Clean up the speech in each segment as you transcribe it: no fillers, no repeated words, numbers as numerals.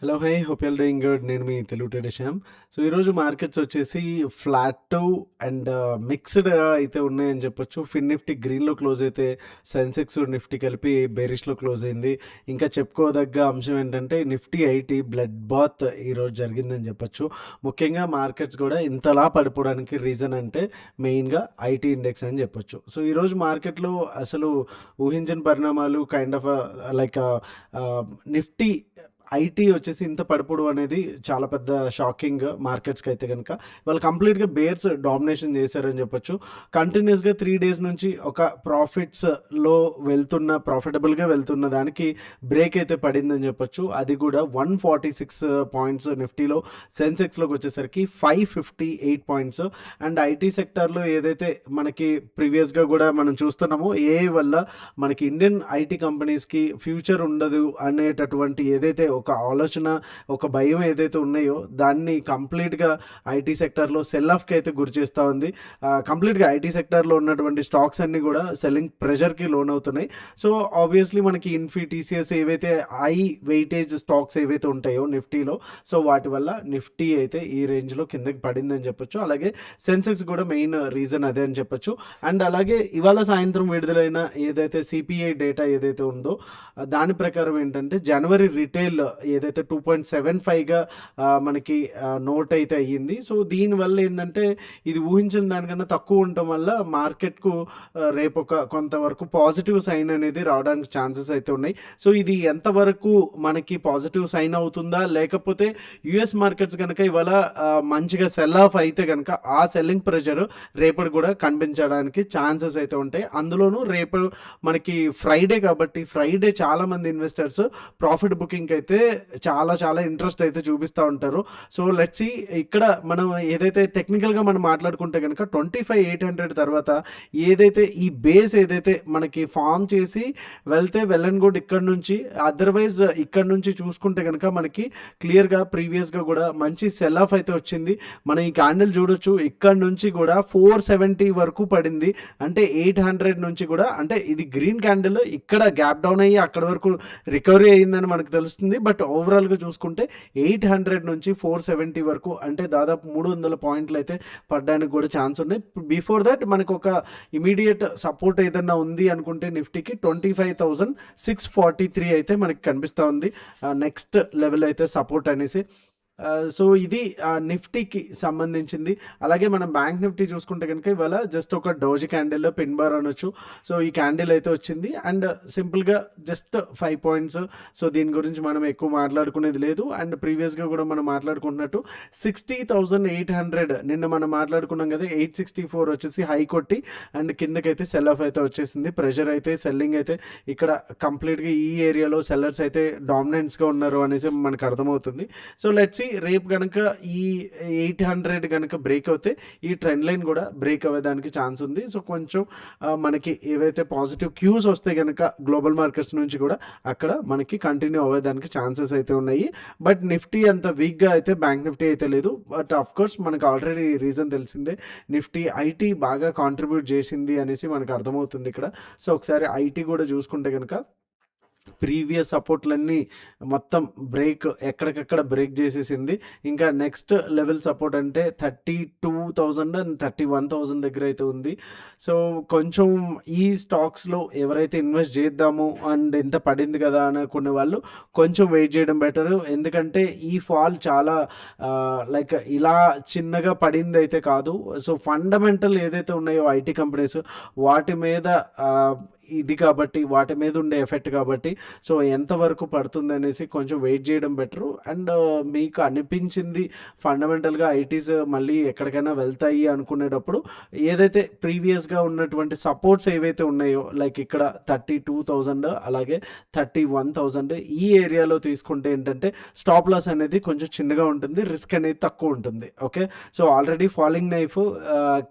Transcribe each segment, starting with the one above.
Hello! Hi! Hope you are doing good. నేను మీ Telugu trader Shyam. So, ఈరోజు మార్కెట్స్ వచ్చేసి ఫ్లాట్ అండ్ మిక్స్‌డ్‌గా అయితే ఉన్నాయని చెప్పొచ్చు. ఫిన్ నిఫ్టీ గ్రీన్‌లో క్లోజ్ అయితే సెన్సెక్స్, నిఫ్టీ కలిపి బేరిష్‌లో క్లోజ్ అయింది. ఇంకా చెప్పుకోదగ్గ అంశం ఏంటంటే నిఫ్టీ ఐటీ బ్లడ్ బాత్ ఈరోజు జరిగిందని చెప్పొచ్చు. ముఖ్యంగా మార్కెట్స్ కూడా ఇంతలా పడిపోవడానికి రీజన్ అంటే మెయిన్‌గా ఐటీ ఇండెక్స్ అని చెప్పొచ్చు. సో, ఈరోజు మార్కెట్‌లో అసలు ఊహించని పరిణామాలు kind of like Nifty IT వచ్చేసి ఇంత పడిపోవడం అనేది చాలా పెద్ద షాకింగ్ మార్కెట్స్‌కి అయితే గనక. వాళ్ళు కంప్లీట్‌గా బేర్స్ డామినేషన్ చేశారని చెప్పొచ్చు. కంటిన్యూయస్‌గా 3 డేస్ నుంచి ఒక ప్రాఫిట్స్‌లో ప్రాఫిటబుల్‌గా వెళ్తున్న దానికి బ్రేక్ అయితే పడిందని చెప్పొచ్చు. అది కూడా 146 పాయింట్స్ నిఫ్టీలో, సెన్సెక్స్‌లోకి వచ్చేసరికి 558 పాయింట్స్. అండ్ ఐటీ సెక్టార్‌లో ఏదైతే మనకి ప్రీవియస్‌గా కూడా మనం చూస్తున్నామో ఏఐ వల్ల మనకి ఇండియన్ ఐటీ కంపెనీస్‌కి ఫ్యూచర్ ఉండదు అనేటటువంటి ఏదైతే ఒక ఆలోచన, ఒక భయం ఏదైతే ఉన్నాయో దాన్ని కంప్లీట్‌గా ఐటీ సెక్టార్‌లో సెల్ ఆఫ్‌కి అయితే గురి చేస్తా ఉంది. కంప్లీట్‌గా ఐటీ సెక్టార్‌లో ఉన్నటువంటి స్టాక్స్ అన్నీ కూడా సెల్లింగ్ ప్రెషర్‌కి లోనవుతున్నాయి. సో, ఆబ్వియస్‌లీ మనకి ఇన్ఫీ, టీసీఎస్ ఏవైతే హై వెయిటేజ్ స్టాక్స్ ఏవైతే ఉంటాయో నిఫ్టీలో, సో వాటి వల్ల నిఫ్టీ అయితే ఈ రేంజ్‌లో కిందకి పడిందని చెప్పొచ్చు. అలాగే సెన్సెక్స్ కూడా మెయిన్ రీజన్ అదే అని చెప్పొచ్చు. అండ్ అలాగే ఇవాళ సాయంత్రం విడుదలైన ఏదైతే సిపిఐ డేటా ఏదైతే ఉందో దాని ప్రకారం ఏంటంటే జనవరి రిటైల్ ఏదైతే 2.75గా మనకి నోట్ అయితే అయ్యింది. సో, దీనివల్ల ఏందంటే ఇది ఊహించిన దానికన్నా తక్కువ ఉండటం వల్ల మార్కెట్‌కు రేపు కొంతవరకు పాజిటివ్ సైన్ అనేది రావడానికి ఛాన్సెస్ అయితే ఉన్నాయి. సో, ఇది ఎంతవరకు మనకి పాజిటివ్ సైన్ అవుతుందా? లేకపోతే యూఎస్ మార్కెట్స్ గనక ఇవాళ మంచిగా సెల్ ఆఫ్ అయితే గనక ఆ సెల్లింగ్ ప్రెషర్ రేపటి కూడా కనిపించడానికి ఛాన్సెస్ అయితే ఉంటాయి. అందులోనూ రేపు మనకి ఫ్రైడే కాబట్టి ఫ్రైడే చాలామంది ఇన్వెస్టర్స్ ప్రాఫిట్ బుకింగ్‌కి అయితే చాలా ఇంట్రెస్ట్ అయితే చూపిస్తూ ఉంటారు. సో, లెట్స్ సీ ఇక్కడ మనం ఏదైతే టెక్నికల్‌గా మనం మాట్లాడుకుంటే గనక 25,800 తర్వాత ఏదైతే ఈ బేస్ ఏదైతే మనకి ఫార్మ్ చేసి వెళ్తే వెల్ అండ్ గుడ్ ఇక్కడ నుంచి. అదర్వైజ్ ఇక్కడ నుంచి చూసుకుంటే గనక మనకి క్లియర్‌గా ప్రీవియస్‌గా కూడా మంచి సెల్ ఆఫ్ అయితే వచ్చింది. మనం ఈ క్యాండిల్ చూడొచ్చు. ఇక్కడ నుంచి కూడా 470 వరకు పడింది. అంటే 800 నుంచి కూడా అంటే ఇది గ్రీన్ క్యాండిల్ ఇక్కడ గ్యాప్ డౌన్ అయ్యి అక్కడ వరకు రికవరీ అయిందని మనకు తెలుస్తుంది. బట్ ఓవరాల్‌గా చూసుకుంటే 800 నుంచి 470 వరకు అంటే దాదాపు 300 పాయింట్లు అయితే పడడానికి కూడా ఛాన్స్ ఉన్నాయి. బిఫోర్ దట్ మనకు ఒక ఇమీడియట్ సపోర్ట్ ఏదన్నా ఉంది అనుకుంటే నిఫ్టీకి 25,643 అయితే మనకి కనిపిస్తూ ఉంది. నెక్స్ట్ లెవెల్ అయితే సపోర్ట్ అనేసి. సో, ఇది నిఫ్టీకి సంబంధించింది. అలాగే మనం బ్యాంక్ నిఫ్టీ చూసుకుంటే కనుక ఇవాళ జస్ట్ ఒక డోజీ క్యాండిల్ పిన్ బార్ అనొచ్చు. సో, ఈ క్యాండిల్ అయితే వచ్చింది అండ్ సింపుల్‌గా జస్ట్ 5 పాయింట్స్. సో, దీని గురించి మనం ఎక్కువ మాట్లాడుకునేది లేదు. అండ్ ప్రీవియస్‌గా కూడా మనం మాట్లాడుకుంటున్నట్టు 60,800 నిన్న మనం మాట్లాడుకున్నాం కదా! 864 వచ్చేసి హై కొట్టి అండ్ కిందకైతే సెల్ ఆఫ్ అయితే వచ్చేసింది. ప్రెషర్ అయితే సెల్లింగ్ అయితే ఇక్కడ కంప్లీట్‌గా ఈ ఏరియాలో సెల్లర్స్ అయితే డామినెన్స్‌గా ఉన్నారు అనేసి మనకు అర్థమవుతుంది. సో, లెట్స్ సీ రేపు గనక ఈ 800 గనక బ్రేక్ అవుతే ఈ ట్రెండ్ లైన్ కూడా బ్రేక్ అవ్వేదానికి ఛాన్స్ ఉంది. సో, కొంచెం మనకి ఏవైతే పాజిటివ్ క్యూస్ వస్తే గనక గ్లోబల్ మార్కెట్స్ నుంచి కూడా అక్కడ మనకి కంటిన్యూ అవ్వేదానికి ఛాన్సెస్ అయితే ఉన్నాయి. బట్ నిఫ్టీ అంత వీక్‌గా అయితే బ్యాంక్ నిఫ్టీ అయితే లేదు. బట్ ఆఫ్‌కోర్స్ మనకు ఆల్రెడీ రీజన్ తెలిసిందే. నిఫ్టీ ఐటీ బాగా కాంట్రిబ్యూట్ చేసింది అనేసి మనకు అర్థమవుతుంది ఇక్కడ. సో, ఒకసారి ఐటీ కూడా చూసుకుంటే గనక ప్రీవియస్ సపోర్ట్‌లన్నీ మొత్తం ఎక్కడికక్కడ బ్రేక్ చేసేసింది. ఇంకా నెక్స్ట్ లెవెల్ సపోర్ట్ అంటే 32,000 అండ్ 31,000 దగ్గర అయితే ఉంది. సో, కొంచెం ఈ స్టాక్స్‌లో ఎవరైతే ఇన్వెస్ట్ చేద్దాము అండ్ ఇంత పడింది కదా అనుకునే వాళ్ళు కొంచెం వెయిట్ చేయడం బెటరు. ఎందుకంటే ఈ ఫాల్ చాలా లైక్ ఇలా చిన్నగా పడిందయితే కాదు. సో, ఫండమెంటల్ ఏదైతే ఉన్నాయో ఐటీ కంపెనీస్ వాటి మీద ఇది కాబట్టి వాటి మీద ఉండే ఎఫెక్ట్ కాబట్టి సో, ఎంతవరకు పడుతుందనేసి కొంచెం వెయిట్ చేయడం బెటరు. అండ్ మీకు అనిపించింది ఫండమెంటల్‌గా ఐటీస్ మళ్ళీ ఎక్కడికైనా వెళ్తాయి అనుకునేటప్పుడు ఏదైతే ప్రీవియస్‌గా ఉన్నటువంటి సపోర్ట్స్ ఏవైతే ఉన్నాయో లైక్ ఇక్కడ 32,000 అలాగే 31,000 ఈ ఏరియాలో తీసుకుంటే ఏంటంటే స్టాప్ లాస్ అనేది కొంచెం చిన్నగా ఉంటుంది. రిస్క్ అనేది తక్కువ ఉంటుంది. Okay. So, already falling knife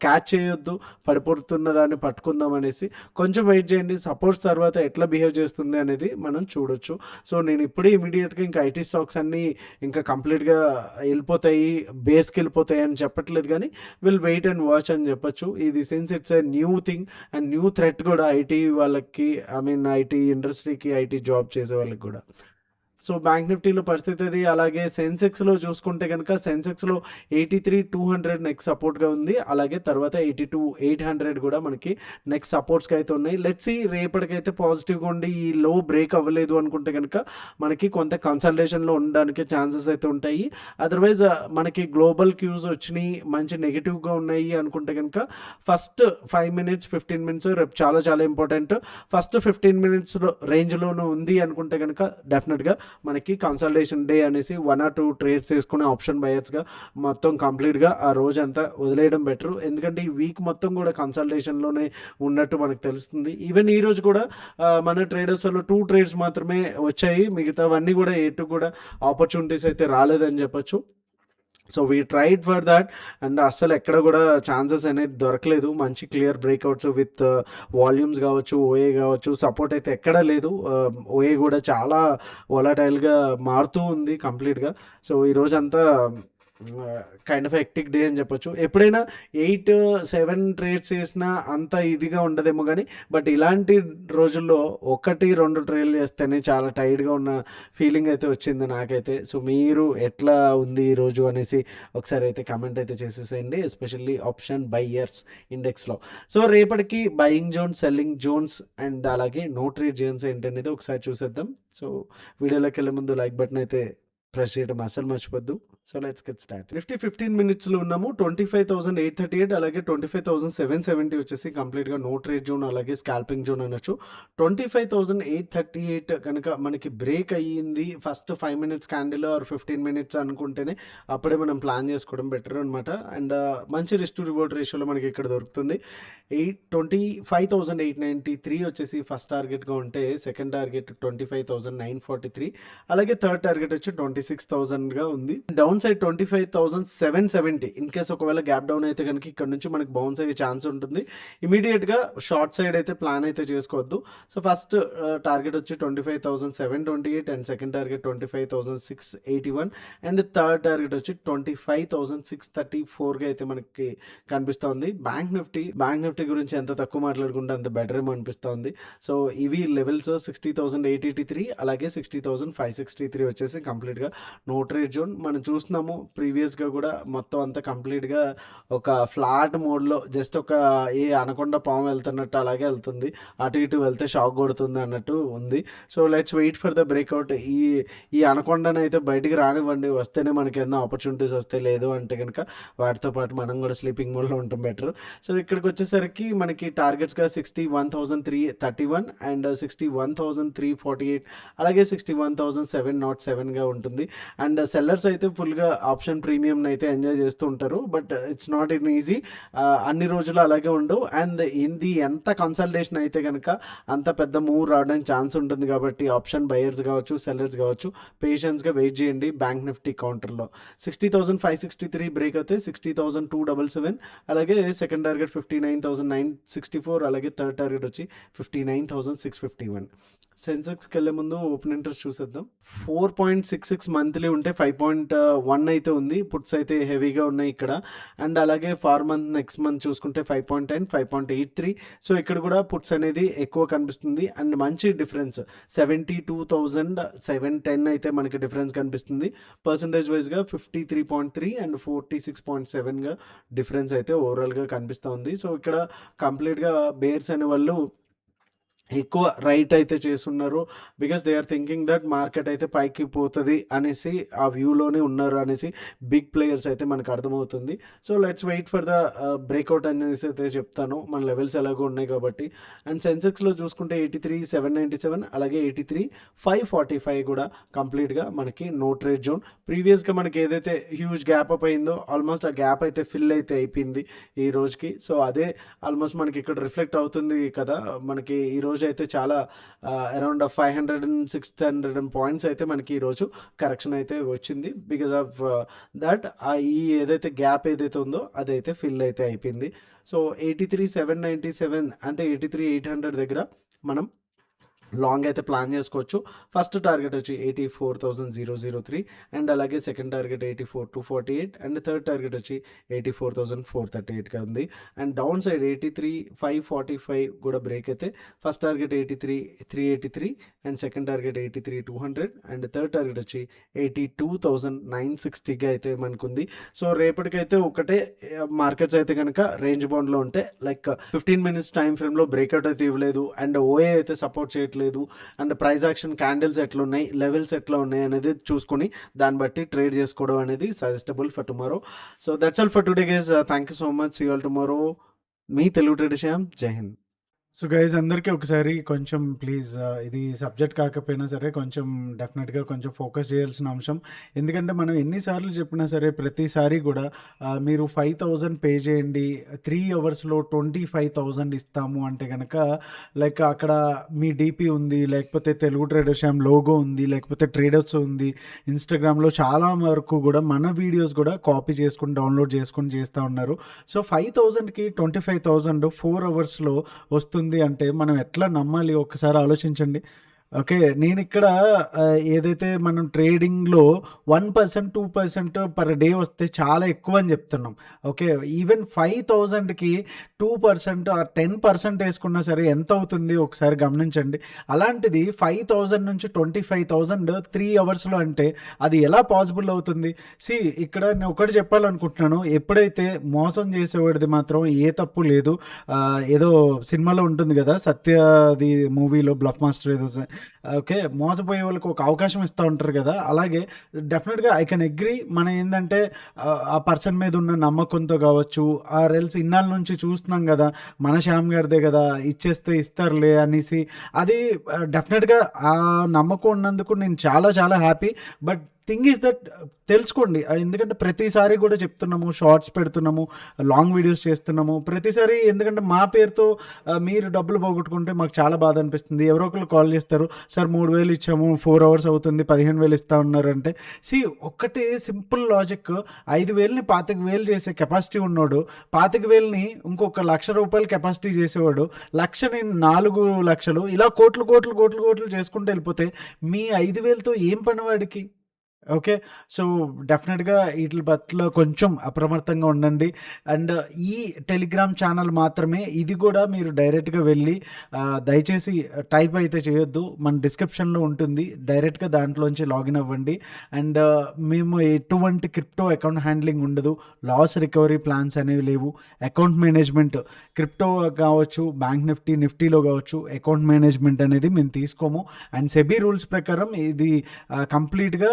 catch చేయొద్దు. పడిపోతున్న దాన్ని పట్టుకుందాం అనేసి కొంచెం వెయిట్ చేయండి. సపోర్ట్స్ తర్వాత ఎట్లా బిహేవ్ చేస్తుంది అనేది మనం చూడొచ్చు. సో, నేను ఇప్పుడే ఇమీడియట్‌గా ఇంకా ఐటీ స్టాక్స్ అన్నీ ఇంకా కంప్లీట్‌గా వెళ్ళిపోతాయి, బేస్‌కి వెళ్ళిపోతాయి అని చెప్పట్లేదు కానీ విల్ వెయిట్ అండ్ వాచ్ అని చెప్పొచ్చు. ఇది since it's a new thing and new threat కూడా ఐటీ వాళ్ళకి, ఐ మీన్ ఐటీ ఇండస్ట్రీకి, ఐటీ జాబ్ చేసే వాళ్ళకి కూడా. సో బ్యాంక్ నిఫ్టీలో పరిస్థితి అది. అలాగే సెన్సెక్స్లో చూసుకుంటే కనుక సెన్సెక్స్లో 83,200 నెక్స్ట్ సపోర్ట్గా ఉంది. అలాగే తర్వాత 82,800 కూడా మనకి నెక్స్ట్ సపోర్ట్స్కి అయితే ఉన్నాయి. లెట్స్ సీ రేపటికైతే పాజిటివ్గా ఉండి ఈ లో బ్రేక్ అవ్వలేదు అనుకుంటే కనుక మనకి కొంత కన్సల్టేషన్లో ఉండడానికి ఛాన్సెస్ అయితే ఉంటాయి. అదర్వైజ్ మనకి గ్లోబల్ క్యూస్ వచ్చినాయి, మంచి నెగిటివ్గా ఉన్నాయి అనుకుంటే కనుక ఫస్ట్ 5 మినిట్స్ 15 మినిట్స్ రేపు చాలా చాలా ఇంపార్టెంట్. ఫస్ట్ 15 మినిట్స్ రేంజ్లోనూ ఉంది అనుకుంటే కనుక డెఫినెట్గా మనకి కన్సల్టేషన్ డే అనేసి 1 or 2 ట్రేడ్స్ వేసుకునే ఆప్షన్ బయర్స్గా మొత్తం కంప్లీట్గా ఆ రోజంతా వదిలేయడం బెటర్. ఎందుకంటే ఈ వీక్ మొత్తం కూడా కన్సల్టేషన్లోనే ఉన్నట్టు మనకు తెలుస్తుంది. ఈవెన్ ఈ రోజు కూడా మన ట్రేడర్స్లో 2 ట్రేడ్స్ మాత్రమే వచ్చాయి, మిగతావన్నీ కూడా ఎటు కూడా ఆపర్చునిటీస్ అయితే రాలేదని చెప్పొచ్చు. So we tried for that and అస్సలు ఎక్కడ కూడా ఛాన్సెస్ అనేది దొరకలేదు. మంచి క్లియర్ బ్రేక్అవుట్స్ విత్ వాల్యూమ్స్ కావచ్చు, ఓఏ కావచ్చు, సపోర్ట్ అయితే ఎక్కడా లేదు. ఓఏ కూడా చాలా వొలటైల్గా మారుతూ ఉంది కంప్లీట్గా. సో ఈరోజంతా కైండ్ ఆఫ్ హెక్టిక్ డే అని చెప్పొచ్చు. ఎప్పుడైనా 8-7 ట్రేడ్స్ చేసినా అంత ఇదిగా ఉండదేమో కానీ, బట్ ఇలాంటి రోజుల్లో 1-2 ట్రేడ్లు చేస్తేనే చాలా టైర్డ్గా ఉన్న ఫీలింగ్ అయితే వచ్చింది నాకైతే. సో మీరు ఎట్లా ఉంది ఈరోజు అనేసి ఒకసారి అయితే కమెంట్ అయితే చేసేసేయండి, ఎస్పెషల్లీ ఆప్షన్ బయ్యర్స్ ఇండెక్స్లో. సో రేపటికి buying zone, selling zones and అలాగే నో ట్రేడ్ జోన్స్ ఏంటనేది ఒకసారి చూసేద్దాం. సో వీడియోలోకి వెళ్ళే ముందు లైక్ బటన్ అయితే ప్రెస్ చేయడం అసలు మర్చిపోద్దు. So let's get start. Nifty 15 మినిట్స్లో ఉన్నాము 25,838, అలాగే 25,770 వచ్చేసి కంప్లీట్గా నో ట్రేడ్ జోన్, అలాగే స్కాల్పింగ్ జోన్ అనొచ్చు. 25,838 కనుక మనకి బ్రేక్ అయ్యింది first 5 minutes candle or 15 minutes అనుకుంటేనే అప్పుడే మనం ప్లాన్ చేసుకోవడం బెటర్ అనమాట. అండ్ మంచి రిస్క్ టు రివార్డ్ రేషియోలో మనకి ఇక్కడ దొరుకుతుంది. 25,893 వచ్చేసి ఫస్ట్ టార్గెట్గా ఉంటే, సెకండ్ టార్గెట్ 25,943, అలాగే థర్డ్ టార్గెట్ వచ్చి 26,000గా ఉంది. Down side 25,770. ఇన్ కేస్ ఒకవేళ గ్యాప్ డౌన్ అయితే కనుక ఇక్కడ నుంచి మనకి బౌన్స్ అయ్యే ఛాన్స్ ఉంటుంది. ఇమీడియట్గా షార్ట్ సైడ్ అయితే ప్లాన్ అయితే చేసుకోవద్దు. సో ఫస్ట్ టార్గెట్ వచ్చి 25,728 and second target 25,681 and third target వచ్చి 25,634గా అయితే మనకి కనిపిస్తుంది. బ్యాంక్ నిఫ్టీ గురించి ఎంత తక్కువ మాట్లాడుకుంటే అంత బెటర్ ఏమో అనిపిస్తుంది. సో ఇవి లెవెల్స్ 60,883 అలాగే 60,563 వచ్చేసి కంప్లీట్గా నో ట్రేడ్ జోన్. మనం చూస్తున్నాము ప్రీవియస్గా కూడా మొత్తం అంతా కంప్లీట్గా ఒక ఫ్లాట్ మోడ్లో జస్ట్ ఒక ఏ అనకొండ పాము వెళ్తున్నట్టు అలాగే వెళ్తుంది, అటు ఇటు వెళ్తే షాక్ కొడుతుంది అన్నట్టు ఉంది. So let's wait for the breakout. ఈ అనకొండను అయితే బయటికి రానివ్వండి, వస్తేనే మనకి ఎన్నో ఆపర్చునిటీస్ వస్తాయి, లేదు అంటే కనుక వాటితో పాటు మనం కూడా స్లీపింగ్ మోడ్లో ఉంటాం బెటర్. సో ఇక్కడికి వచ్చేసరికి మనకి టార్గెట్స్గా 61,331 అండ్ 61,348 అలాగే 61,707గా ఉంటుంది. అండ్ సెల్లర్స్ అయితే ఫుల్గా ఆప్షన్ ప్రీమియం అయితే ఎంజాయ్ చేస్తూ ఉంటారు, but it's not in easy. అన్ని రోజులు అలాగే ఉండవు. అండ్ ఇది ఎంత కన్సల్టేషన్ అయితే కనుక అంత పెద్ద మూవ్ రావడానికి ఛాన్స్ ఉంటుంది. కాబట్టి ఆప్షన్ బయర్స్ కావచ్చు, సెల్లర్స్ కావచ్చు, పేషెన్స్గా వెయిట్ చేయండి. బ్యాంక్ నిఫ్టీ కౌంటర్లో 60,563 బ్రేక్ అయితే 60,277, అలాగే సెకండ్ టార్గెట్ 59,964, అలాగే థర్డ్ టార్గెట్ వచ్చి 59,651. సెన్సెక్స్కి వెళ్ళే ముందు ఓపెన్ ఇంట్రెస్ట్ చూసేద్దాం. 4.66 మంత్లీ ఉంటే 5.1 అయితే ఉంది. పుట్స్ అయితే హెవీగా ఉన్నాయి ఇక్కడ. అండ్ అలాగే ఫార్ మంత్ నెక్స్ట్ మంత్ చూసుకుంటే 5.10, 5.83. సో ఇక్కడ కూడా పుట్స్ అనేది ఎక్కువ కనిపిస్తుంది. అండ్ మంచి డిఫరెన్స్ 72,710 అయితే మనకి డిఫరెన్స్ కనిపిస్తుంది. పర్సంటేజ్ వైజ్గా 53.3 అండ్ 46.7గా డిఫరెన్స్ అయితే ఓవరాల్గా కనిపిస్తూ ఉంది. సో ఇక్కడ కంప్లీట్గా బేర్స్ అనే వాళ్ళు ఎక్కువ రైట్ అయితే చేస్తున్నారు, because they are thinking that market అయితే పైకి పోతుంది అనేసి ఆ వ్యూలోనే ఉన్నారు అనేసి బిగ్ ప్లేయర్స్ అయితే మనకు అర్థమవుతుంది. So let's wait for the breakout అనేసి అయితే చెప్తాను, మన లెవెల్స్ ఎలాగో ఉన్నాయి కాబట్టి. అండ్ సెన్సెక్స్లో చూసుకుంటే 83,797 అలాగే 83,545 కూడా కంప్లీట్గా మనకి నో ట్రేడ్ జోన్. ప్రీవియస్గా మనకి ఏదైతే హ్యూజ్ గ్యాప్ అప్ అయిందో ఆల్మోస్ట్ ఆ గ్యాప్ అయితే ఫిల్ అయితే అయిపోయింది ఈ రోజుకి. సో అదే ఆల్మోస్ట్ మనకి ఇక్కడ రిఫ్లెక్ట్ అవుతుంది కదా. మనకి ఈరోజు అయితే చాలా అరౌండ్ 500-600 పాయింట్స్ అయితే మనకి ఈరోజు కరెక్షన్ అయితే వచ్చింది. బికాజ్ ఆఫ్ దట్ ఈ ఏదైతే గ్యాప్ ఏదైతే ఉందో అదైతే ఫిల్ అయితే అయిపోయింది. సో 83,797 అంటే 83,800 దగ్గర మనం లాంగ్ అయితే ప్లాన్ చేసుకోవచ్చు. ఫస్ట్ టార్గెట్ వచ్చి 84,003 అండ్ అలాగే second target 84,248 and third target వచ్చి 84,438గా ఉంది. అండ్ డౌన్ సైడ్ 83,545 కూడా బ్రేక్ అయితే first target 83,383 and second target 83,200 and third target వచ్చి 82,960గా అయితే మనకుంది. సో రేపటికైతే ఒకటే మార్కెట్స్ అయితే కనుక రేంజ్ బౌండ్లో ఉంటే లైక్ 15 మినిట్స్ టైం ఫ్రేమ్లో బ్రేక్అవుట్ అయితే ఇవ్వలేదు అండ్ ఓఏ అయితే సపోర్ట్ చేయట్లేదు అండ్ ప్రైస్ యాక్షన్ క్యాండిల్స్ ఎట్లున్నాయి, లెవెల్స్ ఎట్లా ఉన్నాయి అనేది చూసుకొని దాన్ని బట్టి ట్రేడ్ చేసుకోవడం అనేది suggestible for tomorrow. So that's all for today guys. Thank you so much. See you all tomorrow. మీ Telugu trader Shyam. Jai Hind. So guys అందరికీ ఒకసారి కొంచెం ప్లీజ్ ఇది సబ్జెక్ట్ కాకపోయినా సరే కొంచెం డెఫినెట్గా కొంచెం ఫోకస్ చేయాల్సిన అంశం. ఎందుకంటే మనం ఎన్నిసార్లు చెప్పినా సరే ప్రతిసారి కూడా మీరు 5,000 పే చేయండి 3 అవర్స్లో 25,000 ఇస్తాము అంటే కనుక లైక్ అక్కడ మీ డీపీ ఉంది, లేకపోతే తెలుగు ట్రేడర్ శ్యామ్ లోగో ఉంది, లేకపోతే ట్రేడర్స్ ఉంది, ఇన్స్టాగ్రామ్లో చాలా వరకు కూడా మన వీడియోస్ కూడా కాపీ చేసుకుని డౌన్లోడ్ చేసుకుని చేస్తూ ఉన్నారు. సో 5,000కి 25,000 4 అవర్స్లో వస్తుంది అంటే మనం ఎట్లా నమ్మాలి ఒకసారి ఆలోచించండి. ఓకే, నేను ఇక్కడ ఏదైతే మనం ట్రేడింగ్లో 1% 2% పర్ డే వస్తే చాలా ఎక్కువ అని చెప్తున్నాం. ఓకే, ఈవెన్ 5,000కి 2% ఆర్ 10% వేసుకున్నా సరే ఎంత అవుతుంది ఒకసారి గమనించండి. అలాంటిది 5,000 నుంచి 25,000 3 అవర్స్లో అంటే అది ఎలా పాసిబుల్ అవుతుంది? ఇక్కడ నేను ఒకటి చెప్పాలనుకుంటున్నాను, ఎప్పుడైతే మోసం చేసేవాడిది మాత్రం ఏ తప్పు లేదు. ఏదో సినిమాలో ఉంటుంది కదా, సత్యది మూవీలో బ్లఫ్ మాస్టర్ ఏదో, ఓకే, మోసపోయే వాళ్ళకి ఒక అవకాశం ఇస్తూ ఉంటారు కదా, అలాగే డెఫినెట్గా ఐ కెన్ అగ్రీ. మనం ఏంటంటే ఆ పర్సన్ మీద ఉన్న నమ్మకంతో కావచ్చు, ఆ రెల్స్ ఇన్నాళ్ళ నుంచి చూస్తున్నాం కదా, మన శ్యామ్ గారిదే కదా, ఇచ్చేస్తే ఇస్తారులే అనేసి, అది డెఫినెట్గా ఆ నమ్మకం ఉన్నందుకు నేను చాలా చాలా happy. But thing is that తెలుసుకోండి, ఎందుకంటే ప్రతిసారి కూడా చెప్తున్నాము, షార్ట్స్ పెడుతున్నాము, లాంగ్ వీడియోస్ చేస్తున్నాము ప్రతిసారి. ఎందుకంటే మా పేరుతో మీరు డబ్బులు పోగొట్టుకుంటే మాకు చాలా బాధ అనిపిస్తుంది. ఎవరో ఒకరు కాల్ చేస్తారు, సార్ 3,000 ఇచ్చాము 4 అవర్స్ అవుతుంది 15,000 ఇస్తా ఉన్నారంటే. ఒక్కటే సింపుల్ లాజిక్, 5,000ని 25,000 చేసే కెపాసిటీ ఉన్నోడు 25,000ని ఇంకొక 1,00,000 రూపాయలు కెపాసిటీ చేసేవాడు 1,00,000ని 4 లక్షలు ఇలా కోట్లు కోట్లు కోట్లు కోట్లు చేసుకుంటూ వెళ్ళిపోతే మీ 5,000తో ఏం పని వాడికి? ఓకే, సో డెఫినెట్గా వీటి పట్ల కొంచెం అప్రమత్తంగా ఉండండి. అండ్ ఈ టెలిగ్రామ్ ఛానల్ మాత్రమే, ఇది కూడా మీరు డైరెక్ట్గా వెళ్ళి దయచేసి టైప్ అయితే చేయొద్దు, మన డిస్క్రిప్షన్లో ఉంటుంది, డైరెక్ట్గా దాంట్లోంచి లాగిన్ అవ్వండి. అండ్ మేము ఎటువంటి క్రిప్టో అకౌంట్ హ్యాండ్లింగ్ ఉండదు, లాస్ రికవరీ ప్లాన్స్ అనేవి లేవు. అకౌంట్ మేనేజ్మెంట్ క్రిప్టో కావచ్చు, బ్యాంక్ నిఫ్టీలో కావచ్చు, అకౌంట్ మేనేజ్మెంట్ అనేది మేము తీసుకోము. అండ్ సెబీ రూల్స్ ప్రకారం ఇది కంప్లీట్గా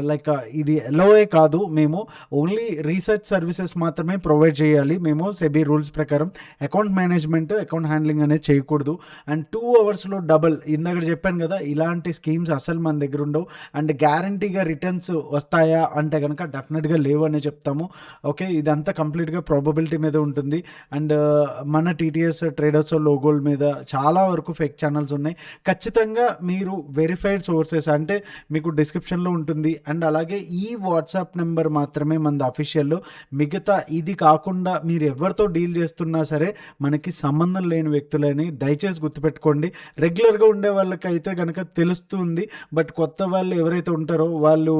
లైక్ ఇది ఎల్ఓఏ కాదు, మేము ఓన్లీ రీసెర్చ్ సర్వీసెస్ మాత్రమే ప్రొవైడ్ చేయాలి. మేము సెబీ రూల్స్ ప్రకారం అకౌంట్ మేనేజ్మెంట్, అకౌంట్ హ్యాండ్లింగ్ అనేది చేయకూడదు. అండ్ 2 అవర్స్లో డబల్, ఇందాక చెప్పాను కదా, ఇలాంటి స్కీమ్స్ అసలు మన దగ్గర ఉండవు. అండ్ గ్యారంటీగా రిటర్న్స్ వస్తాయా అంటే కనుక డెఫినెట్గా లేవు అనే చెప్తాము. ఓకే, ఇదంతా కంప్లీట్గా ప్రాబబిలిటీ మీద ఉంటుంది. అండ్ మన టీటీఎస్ ట్రేడర్స్ లోగోల మీద చాలా వరకు ఫేక్ ఛానల్స్ ఉన్నాయి. ఖచ్చితంగా మీరు వెరిఫైడ్ సోర్సెస్ అంటే మీకు డిస్క్రిప్షన్లో ఉంటుంది. అండ్ అలాగే ఈ వాట్సాప్ నెంబర్ మాత్రమే మనది అఫీషియల్. మిగతా ఇది కాకుండా మీరు ఎవరితో డీల్ చేస్తున్నా సరే మనకి సంబంధం లేని వ్యక్తులని దయచేసి గుర్తుపెట్టుకోండి. రెగ్యులర్గా ఉండే వాళ్ళకైతే కనుక తెలుస్తుంది, బట్ కొత్త వాళ్ళు ఎవరైతే ఉంటారో వాళ్ళు,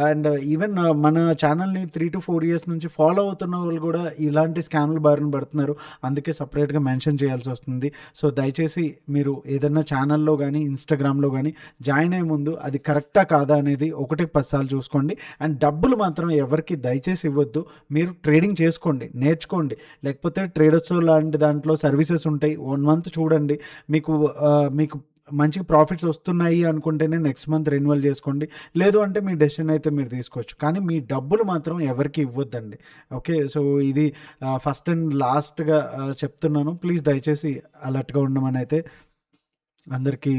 అండ్ ఈవెన్ మన ఛానల్ని 3 to 4 years నుంచి ఫాలో అవుతున్న వాళ్ళు కూడా ఇలాంటి స్కామ్లు బారిన పడుతున్నారు. అందుకే సపరేట్గా మెన్షన్ చేయాల్సి వస్తుంది. సో దయచేసి మీరు ఏదైనా ఛానల్లో కానీ ఇన్స్టాగ్రామ్లో కానీ జాయిన్ అయ్యే ముందు అది కరెక్టా కాదా అనేది 1-10 సార్లు చూసుకోండి. అండ్ డబ్బులు మాత్రం ఎవరికి దయచేసి ఇవ్వద్దు. మీరు ట్రేడింగ్ చేసుకోండి, నేర్చుకోండి, లేకపోతే ట్రేడర్స్ లాంటి దాంట్లో సర్వీసెస్ ఉంటాయి, 1 month చూడండి, మీకు మంచి ప్రాఫిట్స్ వస్తున్నాయి అనుకుంటేనే నెక్స్ట్ మంత్ రెన్యువల్ చేసుకోండి. లేదు అంటే మీ డెసిషన్ అయితే మీరు తీసుకోవచ్చు, కానీ మీ డబ్బులు మాత్రం ఎవరికి ఇవ్వద్దండి. ఓకే, సో ఇది ఫస్ట్ అండ్ లాస్ట్గా చెప్తున్నాను. ప్లీజ్ దయచేసి అలర్ట్గా ఉండమని అయితే అందరికీ